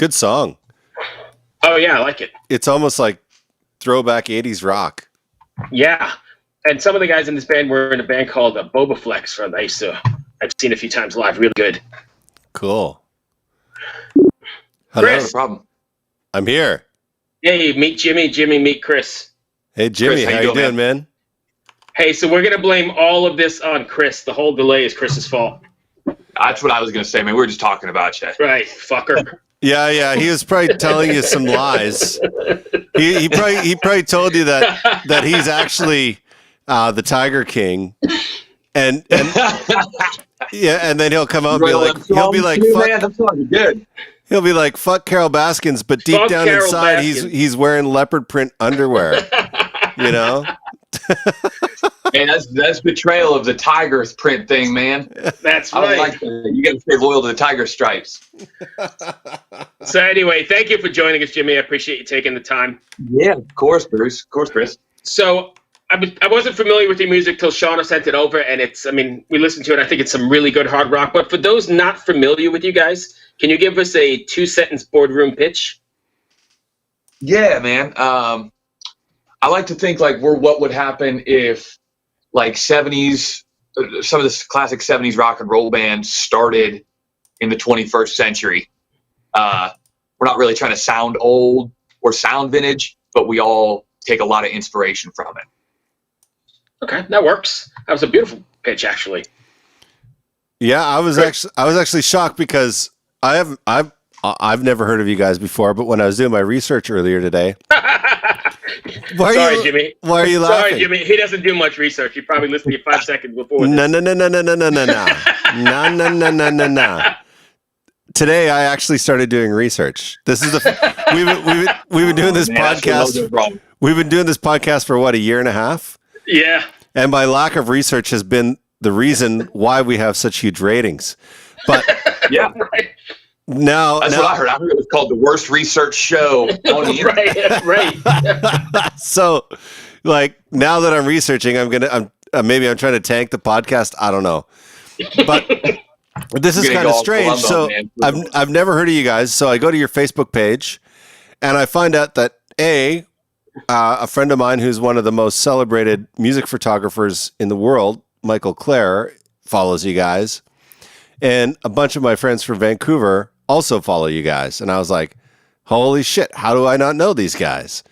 Good song. Oh yeah, I like it. It's almost like throwback 80s rock. Yeah. And some of the guys in this band were in a band called Boba Flex from I've seen a few times live. Really good. Cool. Hello. Chris. No problem. I'm here. Hey, meet Jimmy. Jimmy, meet Chris. Hey, Jimmy. Chris, how you doing, man? Hey, so we're going to blame all of this on Chris. The whole delay is Chris's fault. That's what I was going to say, man. We were just talking about you. Right, fucker. Yeah. He was probably telling you some lies. He probably told you that he's actually the Tiger King, and yeah, and then he'll come out and be like, fuck, man, that song is good. He'll be like, fuck Carol Baskins, but deep down Carol inside, Baskins. he's wearing leopard print underwear. You know? Man, that's betrayal of the tiger print thing, man. That's I right. like that. You got to stay loyal to the tiger stripes. So anyway, thank you for joining us, Jimmy. I appreciate you taking the time. Yeah, of course, Bruce. Of course, Chris. So I wasn't familiar with your music till Shauna sent it over, and we listened to it. I think it's some really good hard rock. But for those not familiar with you guys, can you give us a 2-sentence boardroom pitch? Yeah, man. I like to think like we're what would happen if like 70s, some of the classic 70s rock and roll bands started in the 21st century. We're not really trying to sound old or sound vintage, but we all take a lot of inspiration from it. Okay, that works. That was a beautiful pitch, actually. Yeah, I was actually shocked because I've never heard of you guys before, but when I was doing my research earlier today, Jimmy. Why are you laughing? Sorry, Jimmy. He doesn't do much research. He probably listened to you 5 seconds before. No. Today, I actually started doing research. This is we've been doing this podcast. We've been doing this podcast for what, a year and a half? Yeah. And my lack of research has been the reason why we have such huge ratings. But yeah, right. Now, that's what I heard. I heard it was called the worst research show on the internet. right. So, like, now that I'm researching, maybe I'm trying to tank the podcast. I don't know, but this is kind of strange. So I've never heard of you guys. So I go to your Facebook page, and I find out that a friend of mine who's one of the most celebrated music photographers in the world, Michael Clare, follows you guys, and a bunch of my friends from Vancouver also follow you guys. And I was like, holy shit, how do I not know these guys?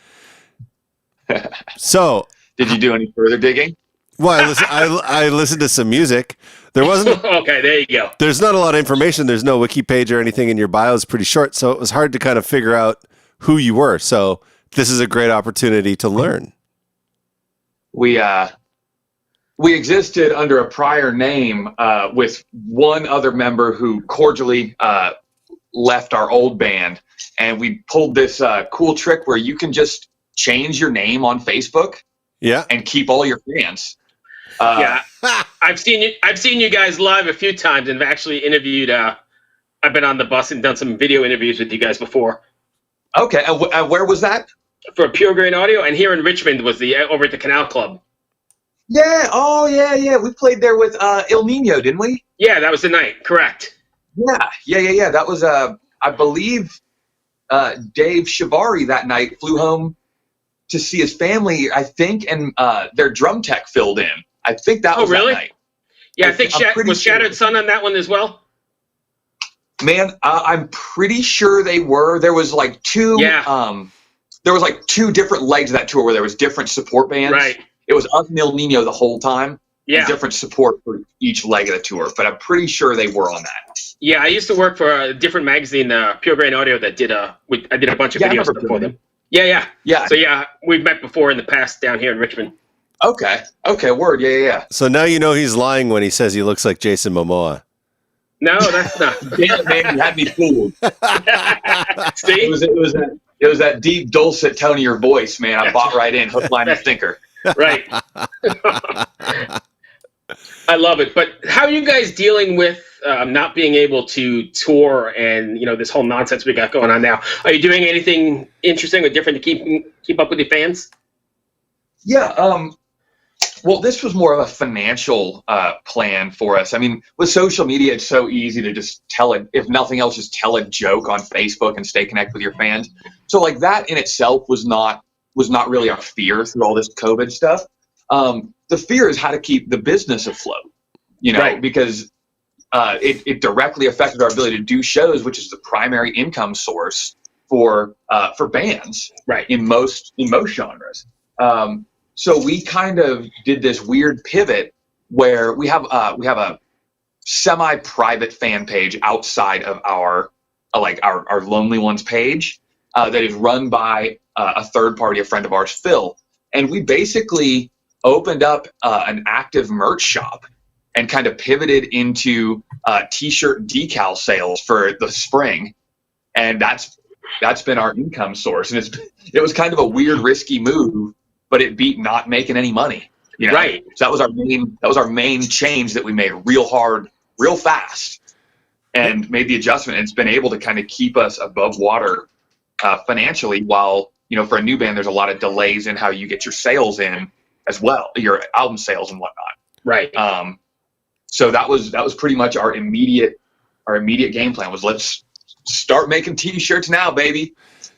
So did you do any further digging? Well, I listened to some music. There wasn't okay, there you go. There's not a lot of information. There's no wiki page or anything, and your bio is pretty short, so it was hard to kind of figure out who you were. So this is a great opportunity to learn. We existed under a prior name with one other member who cordially left our old band, and we pulled this cool trick where you can just change your name on Facebook, and keep all your fans. Yeah, I've seen you guys live a few times, and have actually interviewed. I've been on the bus and done some video interviews with you guys before. Okay, where was that? For Pure Grain Audio, and here in Richmond was over at the Canal Club. Yeah. Oh, yeah. We played there with El Nino, didn't we? Yeah, that was the night. Correct. Yeah. That was, I believe, Dave Shivari that night flew home to see his family, I think, and their drum tech filled in. I think that was really? that night. Yeah, I think was Shattered Sun on that one as well? Man, I'm pretty sure they were. There was like two. Yeah. There was like two different legs of that tour where there was different support bands. Right. It was us and El Nino the whole time. Yeah. Different support for each leg of the tour, but I'm pretty sure they were on that. Yeah, I used to work for a different magazine, Pure Grain Audio, that did I did a bunch of videos for them. Yeah. So yeah, we've met before in the past down here in Richmond. Okay, word, yeah. So now you know he's lying when he says he looks like Jason Momoa. No, that's not. Damn it, man, you had me fooled. See? It was that deep, dulcet tone of your voice, man. I bought right in, hook, line, and sinker. Right. I love it. But how are you guys dealing with not being able to tour and this whole nonsense we got going on now? Are you doing anything interesting or different to keep up with your fans? Yeah. Well, this was more of a financial plan for us. I mean, with social media, it's so easy to just tell it, if nothing else, just tell a joke on Facebook and stay connected with your fans. So like that in itself was not really our fear through all this COVID stuff. The fear is how to keep the business afloat, Right. because it directly affected our ability to do shows, which is the primary income source for bands, Right. in most genres. So we kind of did this weird pivot where we have a semi-private fan page outside of our Lonely Ones page that is run by a third party, a friend of ours, Phil, and we basically opened up an active merch shop and kind of pivoted into t-shirt decal sales for the spring, and that's been our income source. And it was kind of a weird, risky move, but it beat not making any money. Right. So that was our main change that we made real hard, real fast, and made the adjustment. And it's been able to kind of keep us above water financially, while for a new band, there's a lot of delays in how you get your sales in as well, your album sales and whatnot. Right. So that was pretty much our immediate game plan was, let's start making t-shirts now, baby.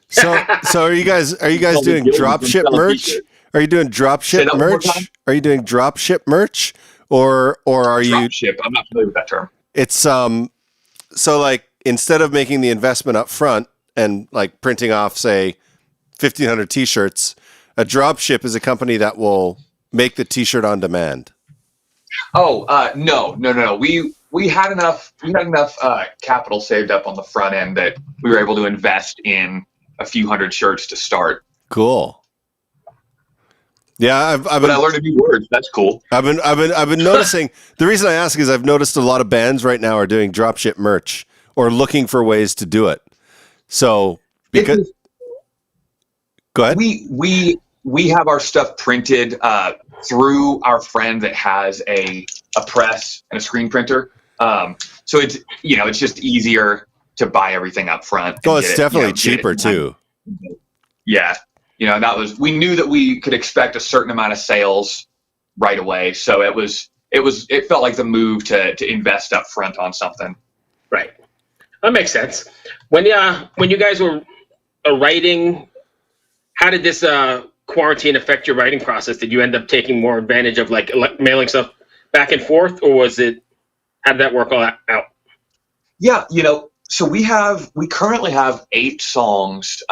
So are you guys doing drop ship merch? Are you doing drop ship merch? Are you doing drop ship merch, or are you drop ship? I'm not familiar with that term. It's so like, instead of making the investment up front and like printing off, say, 1,500 t-shirts, a drop ship is a company that will make the t-shirt on demand. Oh, no. We had enough capital saved up on the front end that we were able to invest in a few hundred shirts to start. Cool. Yeah, I learned a new word. That's cool. I've been noticing. The reason I ask is I've noticed a lot of bands right now are doing dropship merch or looking for ways to do it. So because go ahead. We have our stuff printed through our friend that has a press and a screen printer. So it's just easier to buy everything up front. Oh, it's definitely cheaper too. Yeah. And we knew that we could expect a certain amount of sales right away. So it felt like the move to invest up front on something. Right. That makes sense. When you guys were writing, how did this quarantine affect your writing process? Did you end up taking more advantage of like mailing stuff back and forth, or how did that work all out? Yeah. So we currently have 8 songs,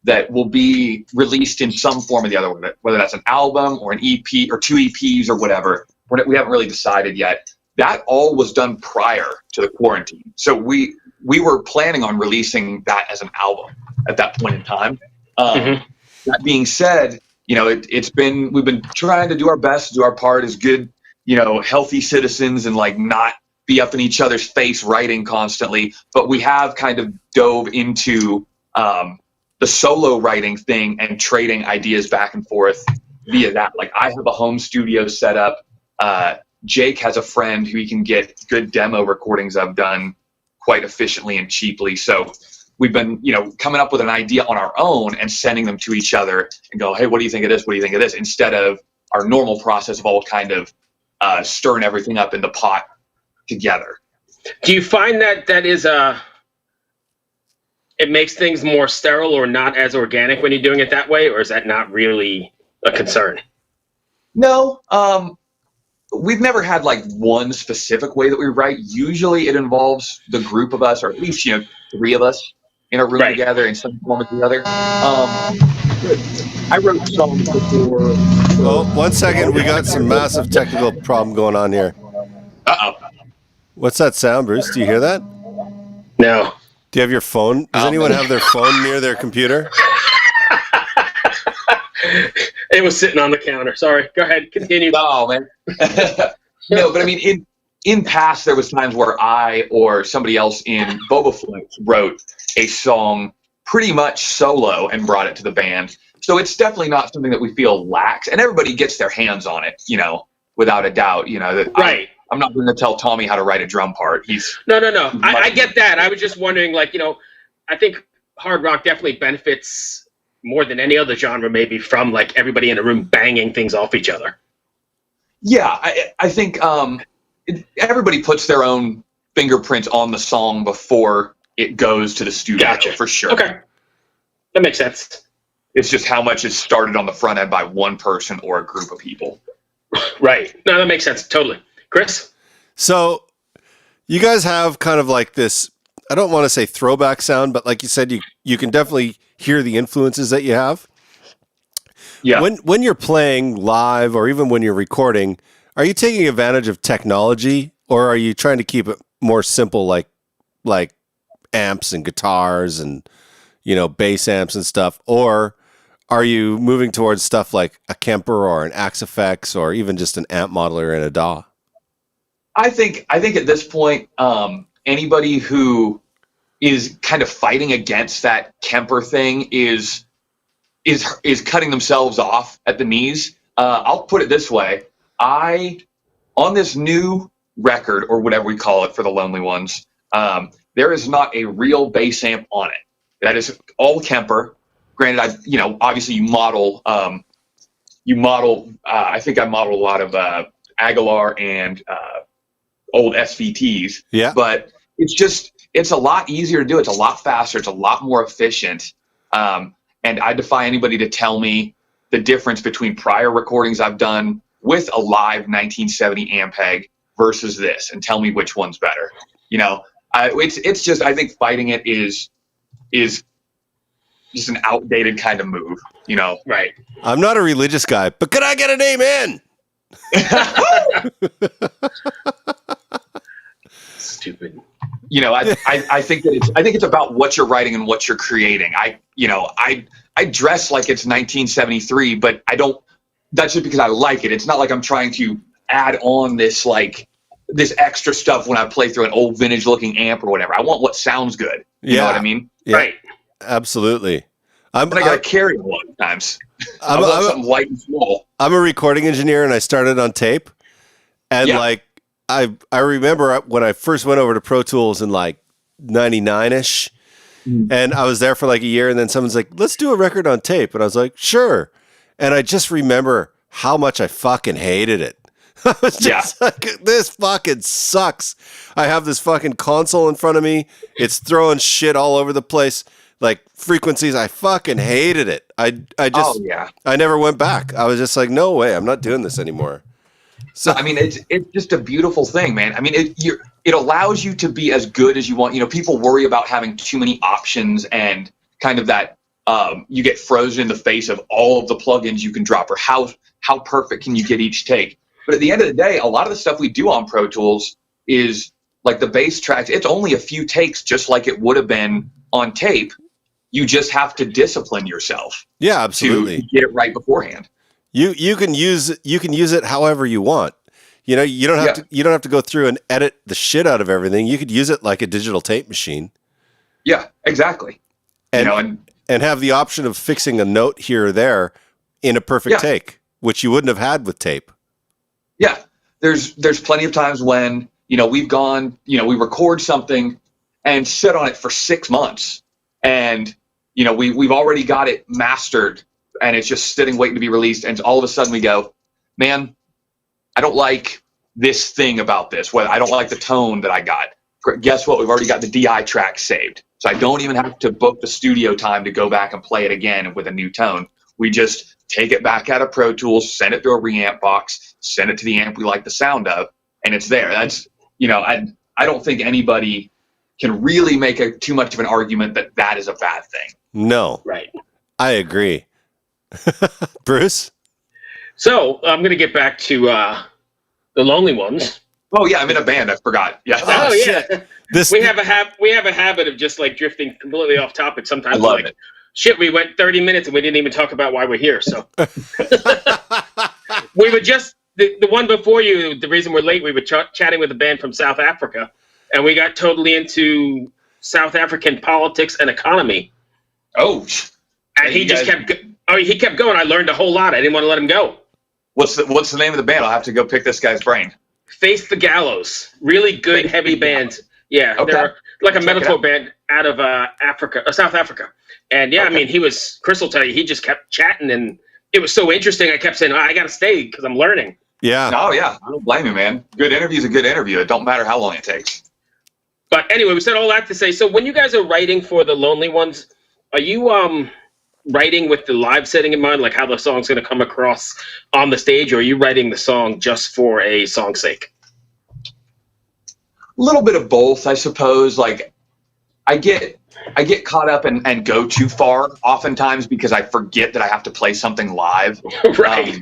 that will be released in some form or the other, whether that's an album or an EP or 2 EPs or whatever. We haven't really decided yet. That all was done prior to the quarantine. So we were planning on releasing that as an album at that point in time. That being said, we've been trying to do our best to do our part as good, healthy citizens and like not be up in each other's face writing constantly. But we have kind of dove into the solo writing thing and trading ideas back and forth via that. Like, I have a home studio set up. Jake has a friend who he can get good demo recordings of done quite efficiently and cheaply. So we've been, coming up with an idea on our own and sending them to each other and go, hey, what do you think of this? What do you think of this? Instead of our normal process of all kind of stirring everything up in the pot together. Do you find that is it makes things more sterile or not as organic when you're doing it that way, or is that not really a concern? No, we've never had like one specific way that we write. Usually it involves the group of us, or at least 3 of us in a room together in some form or the other. I wrote songs before. Oh, 1 second, we got some massive technical problem going on here. What's that sound, Bruce? Do you hear that? No. Do you have your phone? Does anyone have their phone near their computer? It was sitting on the counter. Sorry. Go ahead. Continue. Oh, man. No, but I mean, in past, there was times where I or somebody else in Boba Flex wrote a song pretty much solo and brought it to the band. So it's definitely not something that we feel lacks. And everybody gets their hands on it, without a doubt. Right. I'm not going to tell Tommy how to write a drum part. No. I get that. I was just wondering, I think hard rock definitely benefits more than any other genre, maybe, from like everybody in a room banging things off each other. Yeah, I think everybody puts their own fingerprints on the song before it goes to the studio, Gotcha. for sure. Okay. That makes sense. It's just how much is started on the front end by one person or a group of people. Right. No, that makes sense. Totally. Chris? So you guys have kind of like this, I don't want to say throwback sound, but like you said, you can definitely hear the influences that you have. Yeah. When you're playing live or even when you're recording, are you taking advantage of technology or are you trying to keep it more simple like amps and guitars and bass amps and stuff, or are you moving towards stuff like a Kemper or an Axe FX or even just an amp modeler and a DAW? I think at this point, anybody who is kind of fighting against that Kemper thing is cutting themselves off at the knees. I'll put it this way: on this new record or whatever we call it for the Lonely Ones, there is not a real bass amp on it. That is all Kemper. Granted, obviously you model. I think I modeled a lot of Aguilar and old SVTs. Yeah. But it's a lot easier to do. It's a lot faster. It's a lot more efficient. And I defy anybody to tell me the difference between prior recordings I've done with a live 1970 Ampeg versus this, and tell me which one's better. It's just, I think fighting it is just an outdated kind of move. Right. I'm not a religious guy, but could I get an amen? Stupid. I think it's about what you're writing and what you're creating. I dress like it's 1973, but I don't. That's just because I like it. It's not like I'm trying to add on this extra stuff when I play through an old vintage looking amp or whatever. I want what sounds good. You know what I mean? Yeah, right. Absolutely. I got to carry it a lot of times. I want something light and small. I'm a recording engineer and I started on tape. And I remember when I first went over to Pro Tools in like 99-ish, and I was there for like a year, and then someone's like, let's do a record on tape. And I was like, sure. And I just remember how much I fucking hated it. I was just like, this fucking sucks. I have this fucking console in front of me. It's throwing shit all over the place. Like frequencies, I fucking hated it. I never went back. I was just like, no way, I'm not doing this anymore. So I mean, it's just a beautiful thing, man. I mean, it allows you to be as good as you want. People worry about having too many options and kind of that you get frozen in the face of all of the plugins you can drop, or how perfect can you get each take. But at the end of the day, a lot of the stuff we do on Pro Tools is like the bass tracks. It's only a few takes, just like it would have been on tape. You just have to discipline yourself. Yeah, absolutely. To get it right beforehand. You can use it however you want. You don't have to go through and edit the shit out of everything. You could use it like a digital tape machine. Yeah, exactly. And have the option of fixing a note here or there in a perfect take, which you wouldn't have had with tape. Yeah. There's plenty of times when, we've gone, we record something and sit on it for 6 months, and we've already got it mastered and it's just sitting waiting to be released, and all of a sudden we go, man, I don't like this thing about this. I don't like the tone that I got. Guess what? We've already got the DI track saved. So I don't even have to book the studio time to go back and play it again with a new tone. We just take it back out of Pro Tools, send it to a reamp box, send it to the amp we like the sound of, and it's there. That's, I don't think anybody can really make too much of an argument that is a bad thing. No. Right. I agree. Bruce? So I'm going to get back to the Lonely Ones. Oh yeah, I'm in a band. I forgot. Yeah. Oh yeah. We have a habit of just like drifting completely off topic. Sometimes I love it. Shit, we went 30 minutes and we didn't even talk about why we're here. So we were just the one before you. The reason we're late, we were chatting with a band from South Africa, and we got totally into South African politics and economy. Oh. And he just kept going. I learned a whole lot. I didn't want to let him go. What's the name of the band? I'll have to go pick this guy's brain. Face the Gallows. Really good, heavy band. Yeah, okay. They're like a metalcore band out of South Africa. And yeah, okay. I mean, Chris will tell you, he just kept chatting, and it was so interesting. I kept saying, I got to stay because I'm learning. Yeah. Oh, yeah. I don't blame you, man. Good interview is a good interview. It don't matter how long it takes. But anyway, we said all that to say, so when you guys are writing for the Lonely Ones, are you writing with the live setting in mind, like how the song's going to come across on the stage, or are you writing the song just for a song's sake? A little bit of both, I suppose. Like, I get caught up and go too far oftentimes because I forget that I have to play something live. Right.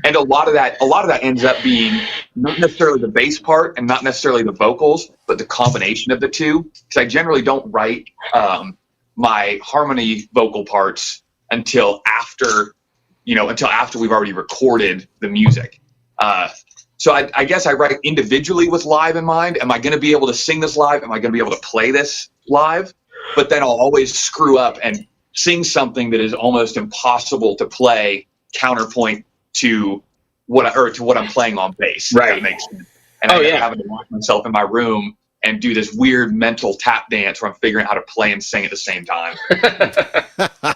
And a lot of that ends up being not necessarily the bass part and not necessarily the vocals, but the combination of the two. Because I generally don't write my harmony vocal parts until after we've already recorded the music. So I guess I write individually with live in mind. Am I going to be able to sing this live? Am I going to be able to play this live? But then I'll always screw up and sing something that is almost impossible to play counterpoint to what I'm playing on bass. Right. If that makes sense. And I'm having to lock myself in my room and do this weird mental tap dance where I'm figuring out how to play and sing at the same time.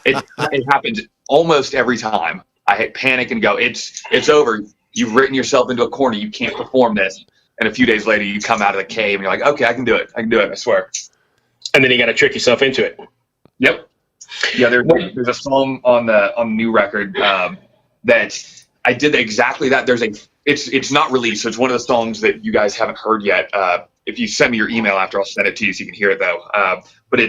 It happens almost every time. I hit panic and go, it's over. You've written yourself into a corner. You can't perform this. And a few days later, you come out of the cave and you're like, okay, I can do it. I swear. And then you got to trick yourself into it. Yep. Yeah, there's a song on the new record that I did exactly that. It's not released, so it's one of the songs that you guys haven't heard yet. If you send me your email after, I'll send it to you so you can hear it though. But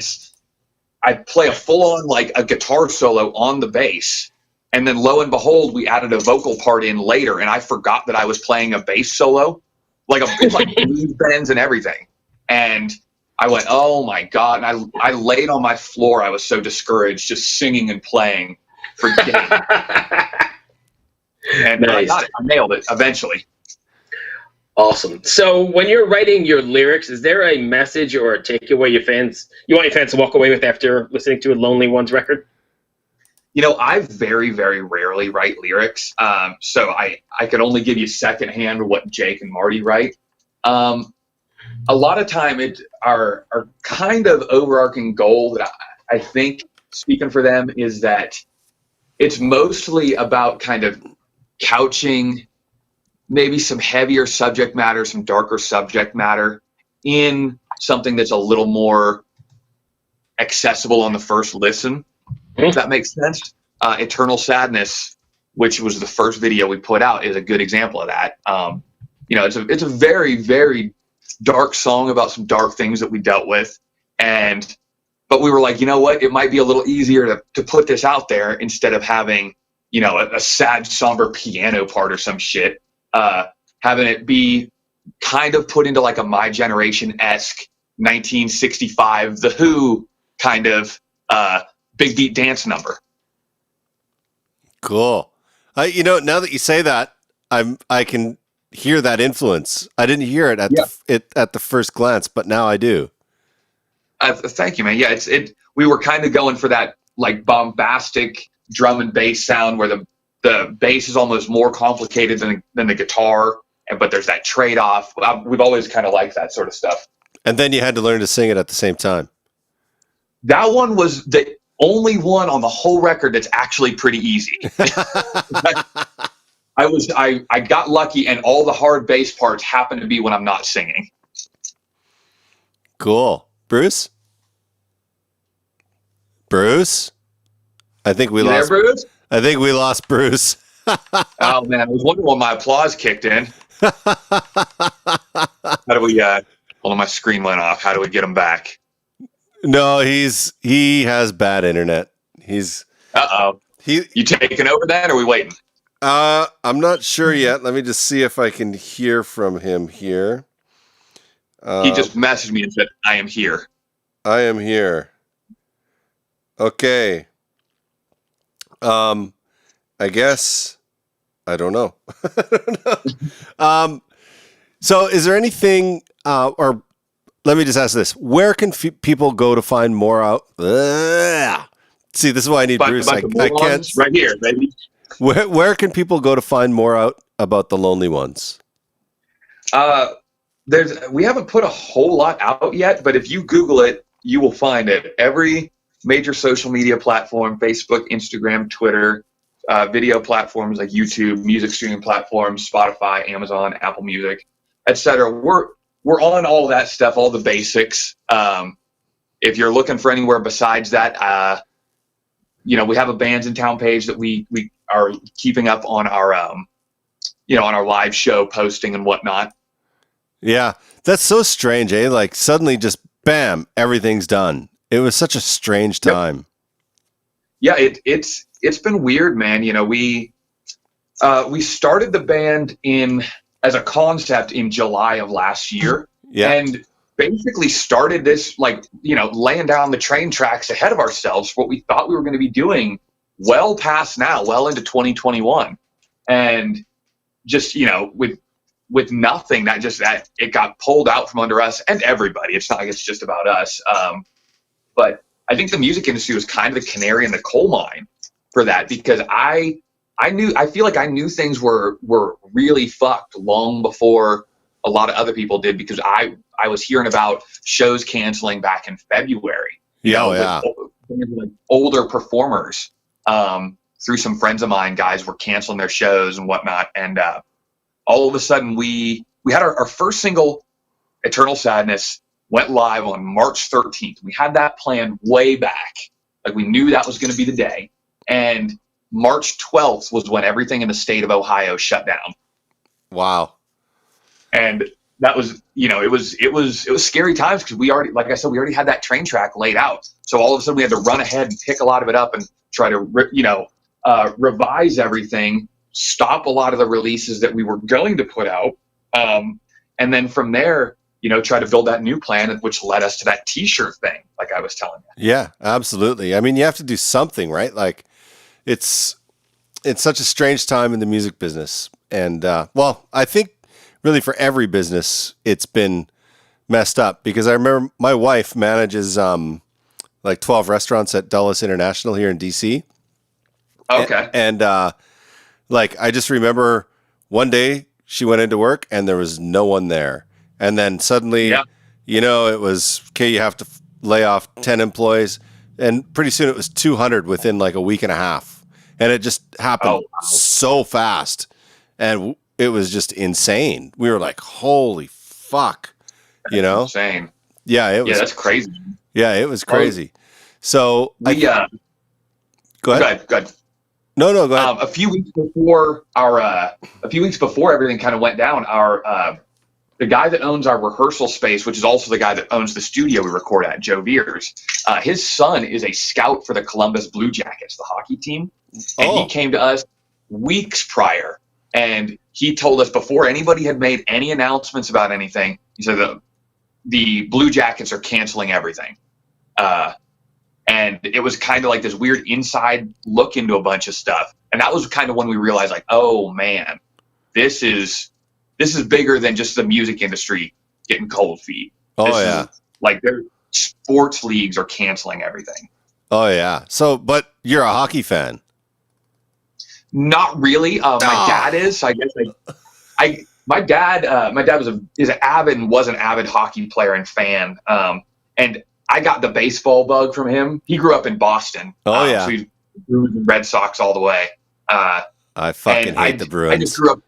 I play a full-on like a guitar solo on the bass, and then lo and behold, we added a vocal part in later, and I forgot that I was playing a bass solo, like blues bends and everything, and I went, oh my God, and I laid on my floor. I was so discouraged, just singing and playing for days. And nice. I got it. I nailed it eventually. Awesome. So when you're writing your lyrics, is there a message or a takeaway you want your fans to walk away with after listening to a Lonely Ones record? You know, I very, very rarely write lyrics. So I can only give you secondhand what Jake and Marty write. A lot of time our kind of overarching goal that I think, speaking for them, is that it's mostly about kind of couching maybe some heavier subject matter, some darker subject matter in something that's a little more accessible on the first listen. If that makes sense. Eternal Sadness, which was the first video we put out, is a good example of that. It's a very, very dark song about some dark things that we dealt with, but we were like, you know what, it might be a little easier to put this out there instead of having a sad somber piano part or some shit, having it be kind of put into like a My Generation-esque 1965 The Who kind of big beat dance number. Cool. Now that you say that, I can hear that influence. I didn't hear it at the first glance, but now I do. Thank you, man. Yeah, we were kind of going for that like bombastic drum and bass sound where the bass is almost more complicated than the guitar, but there's that trade-off. We've always kind of liked that sort of stuff. And then you had to learn to sing it at the same time. That one was the only one on the whole record that's actually pretty easy. I got lucky, and all the hard bass parts happen to be when I'm not singing. Cool. Bruce? I think we lost Bruce. I think we lost Bruce. Oh man, I was wondering when my applause kicked in. How do we hold on, my screen went off. How do we get him back? No, he has bad internet. He's You taking over then, or are we waiting? I'm not sure yet. Let me just see if I can hear from him here. He just messaged me and said, I am here. I am here. Okay. I guess I don't know. So is there anything, or let me just ask this. Where can people go to find more out? See, this is why I need Bruce. I can't. Right here, baby. Where can people go to find more out about the Lonely Ones? We haven't put a whole lot out yet, but if you Google it, you will find it. Every major social media platform, Facebook, Instagram, Twitter, video platforms like YouTube, music streaming platforms, Spotify, Amazon, Apple Music, etc. We're on all that stuff, all the basics. If you're looking for anywhere besides that, we have a Bands in Town page that we are keeping up on our on our live show posting and whatnot. Yeah, that's so strange, eh? Like suddenly just bam, everything's done. It was such a strange time. Yeah, it's been weird, man. We started the band as a concept in July of last year. Yeah. And basically started this laying down the train tracks ahead of ourselves for what we thought we were going to be doing well past now, well into 2021. And just, with nothing, that it got pulled out from under us and everybody. It's not like it's just about us. But I think the music industry was kind of the canary in the coal mine for that, because I feel like I knew things were really fucked long before a lot of other people did, because I was hearing about shows canceling back in February. Like older performers, through some friends of mine, guys were canceling their shows and whatnot. And all of a sudden we had our first single, Eternal Sadness, went live on March 13th. We had that planned way back. Like we knew that was going to be the day. And March 12th was when everything in the state of Ohio shut down. Wow. And that was, it was scary times, because we already had that train track laid out. So all of a sudden we had to run ahead and pick a lot of it up and try to, revise everything, stop a lot of the releases that we were going to put out. And then from there, try to build that new plan, which led us to that T-shirt thing, like I was telling you. Yeah, absolutely. I mean, you have to do something, right? Like it's such a strange time in the music business. And, I think really for every business, it's been messed up, because I remember my wife manages, like 12 restaurants at Dulles International here in DC. Okay. And I just remember one day she went into work and there was no one there. And then suddenly, it was, okay, you have to lay off 10 employees. And pretty soon it was 200 within like a week and a half. And it just happened so fast. And it was just insane. We were like, holy fuck, Insane. Yeah, it was. Yeah, that's crazy. Yeah, it was crazy. So go ahead. Go ahead. No, go ahead. A few weeks before everything kind of went down, the guy that owns our rehearsal space, which is also the guy that owns the studio we record at, Joe Veers, his son is a scout for the Columbus Blue Jackets, the hockey team. And he came to us weeks prior, and he told us before anybody had made any announcements about anything, he said the Blue Jackets are canceling everything. And it was kind of like this weird inside look into a bunch of stuff. And that was kind of when we realized, like, oh man, this is bigger than just the music industry getting cold feet. Like their sports leagues are canceling everything. Oh yeah. So, but you're a hockey fan. Not really. My dad is. I guess my dad was an avid hockey player and fan. And I got the baseball bug from him. He grew up in Boston. So he's Bruins and Red Sox all the way. I fucking hate the Bruins. I just grew up.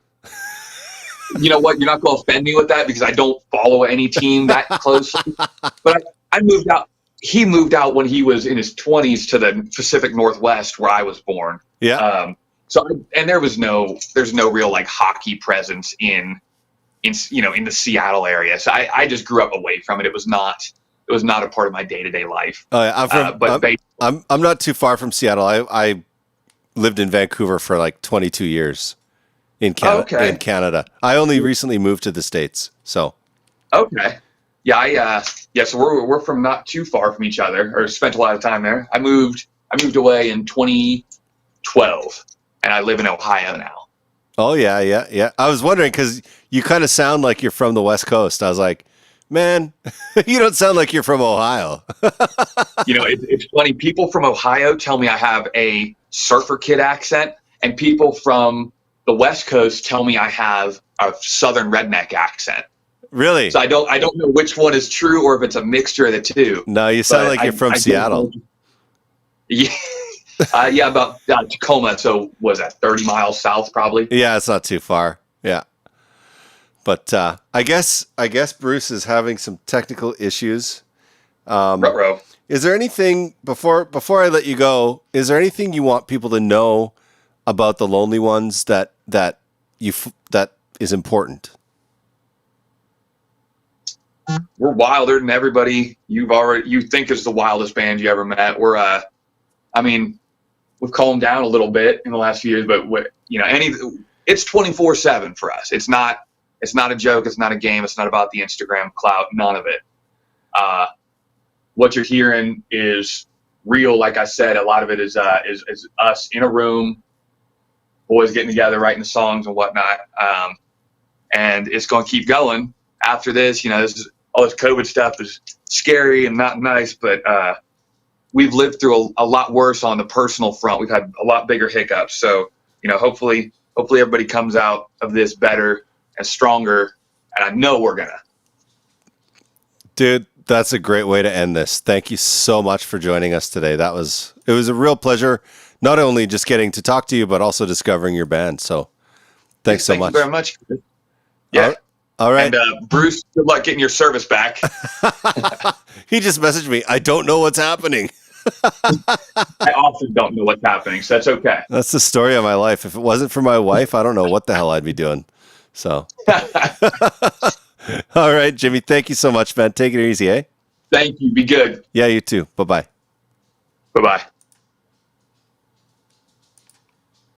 You know what? You're not going to offend me with that, because I don't follow any team that closely. But I moved out. He moved out when he was in his 20s to the Pacific Northwest, where I was born. Yeah. There's no real like hockey presence in the Seattle area. So I just grew up away from it. It was not a part of my day-to-day life. I'm not too far from Seattle. I lived in Vancouver for like 22 years in Canada. In Canada, I only recently moved to the States. So. Okay. Yeah. So we're from not too far from each other, or spent a lot of time there. I moved away in 2012, and I live in Ohio now. Oh yeah. I was wondering, because you kind of sound like you're from the West Coast. I was like, man, you don't sound like you're from Ohio. It's funny. People from Ohio tell me I have a surfer kid accent, and people from the West Coast tell me I have a Southern redneck accent. Really? So I don't know which one is true, or if it's a mixture of the two. No, you sound like you're from Seattle. Yeah. Yeah, about Tacoma. So was that 30 miles south, probably? Yeah, it's not too far. Yeah. But I guess Bruce is having some technical issues. Ruh-roh. Is there anything before I let you go? Is there anything you want people to know about the Lonely Ones that is important? We're wilder than everybody you think is the wildest band you ever met. We're I mean, we've calmed down a little bit in the last few years, but it's 24/7 for us. It's not a joke. It's not a game. It's not about the Instagram clout. None of it. What you're hearing is real. Like I said, a lot of it is us in a room, boys getting together, writing the songs and whatnot. And it's going to keep going after this. All this COVID stuff is scary and not nice, but we've lived through a lot worse on the personal front. We've had a lot bigger hiccups. So, hopefully everybody comes out of this better and stronger. And I know we're gonna. Dude, that's a great way to end this. Thank you so much for joining us today. It was a real pleasure, not only just getting to talk to you, but also discovering your band. So thanks so much. Thank you very much. Yeah. All right. And Bruce, good luck getting your service back. He just messaged me. I don't know what's happening. I often don't know what's happening, so that's okay. That's the story of my life. If it wasn't for my wife, I don't know what the hell I'd be doing. So, all right, Jimmy, thank you so much, man. Take it easy, eh? Thank you. Be good. Yeah, you too. Bye-bye. Bye-bye.